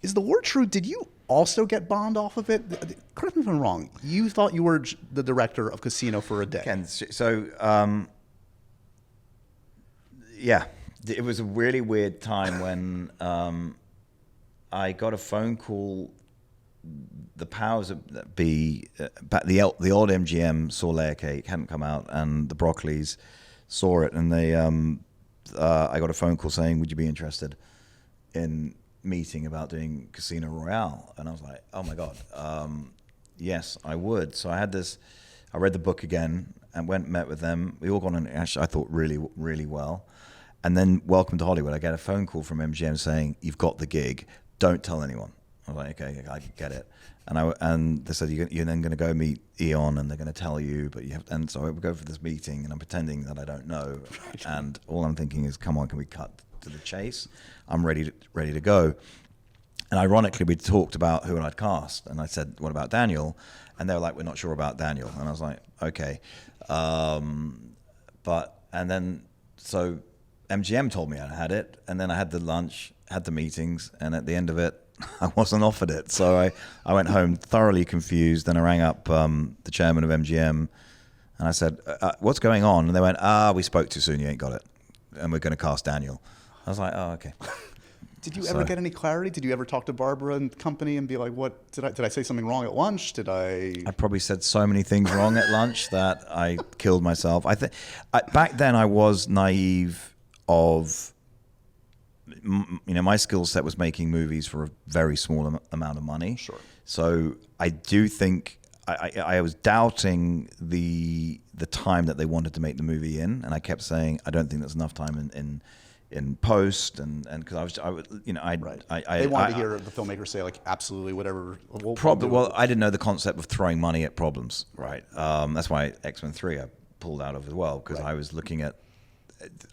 Is the word true? Did you also get Bond off of it? Correct me if I'm wrong. You thought you were the director of Casino for a day. Yeah, it was a really weird time when I got a phone call. The powers that be, the old MGM saw Layer Cake hadn't come out, and the Broccolis saw it, and they I got a phone call saying, "Would you be interested in meeting about doing Casino Royale?" And I was like, "Oh my god, yes, I would." So I had this. I read the book again and went and met with them. We all got on. Actually, I thought really, really well. And then, Welcome to Hollywood, I get a phone call from MGM saying, "You've got the gig. Don't tell anyone." I was like, "Okay, I get it." And they said, "You're then going to go meet Eon, and they're going to tell you, but you have." And so I would go for this meeting, and I'm pretending that I don't know, and all I'm thinking is, "Come on, can we cut to the chase? I'm ready to go." And ironically, we talked about who I'd cast, and I said, "What about Daniel?" And they were like, "We're not sure about Daniel." And I was like, "Okay," so MGM told me I had it, and then I had the lunch, had the meetings, and at the end of it, I wasn't offered it. So I went home thoroughly confused, and I rang up the chairman of MGM, and I said, "What's going on?" And they went, "We spoke too soon, you ain't got it, and we're going to cast Daniel." I was like, "Oh, okay." Did you ever get any clarity? Did you ever talk to Barbara and company and be like, "What did I say something wrong at lunch? Did I?" I probably said so many things wrong at lunch that I killed myself. I think back then I was naive of, my skill set was making movies for a very small amount of money. Sure. So I do think I was doubting the time that they wanted to make the movie in, and I kept saying I don't think there's enough time in post, and because they wanted to hear the filmmaker say like absolutely whatever. Well, I didn't know the concept of throwing money at problems. Right. That's why X-Men 3 I pulled out of as well, because I was looking at.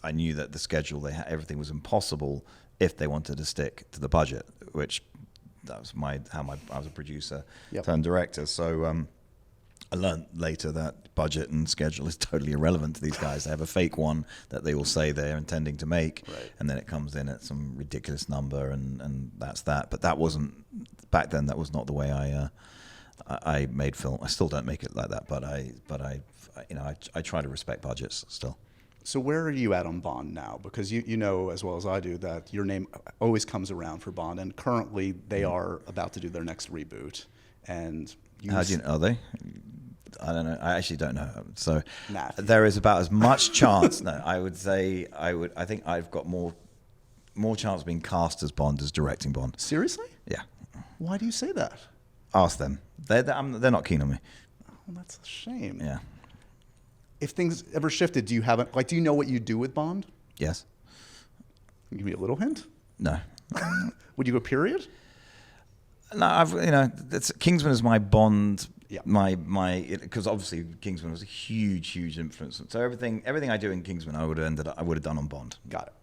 I knew that the schedule everything was impossible if they wanted to stick to the budget, which that was I was a producer turned director. So I learned later that budget and schedule is totally irrelevant to these guys. They have a fake one that they will say they're intending to make, and then it comes in at some ridiculous number, and that's that. But that wasn't back then. That was not the way I made film. I still don't make it like that, but I try to respect budgets still. So where are you at on Bond now? Because you know as well as I do that your name always comes around for Bond, and currently they are about to do their next reboot. And how do you know? Are they? I don't know. I actually don't know. So there is about as much chance. No, I would say I think I've got more chance of being cast as Bond as directing Bond. Seriously? Yeah. Why do you say that? Ask them. They're not keen on me. Oh, that's a shame. Yeah. If things ever shifted, do you know what you do with Bond? Yes. Can you give me a little hint? No. Would you go period? No, Kingsman is my Bond. Yeah. Because obviously Kingsman was a huge influence. So everything I do in Kingsman, I would have done on Bond. Got it.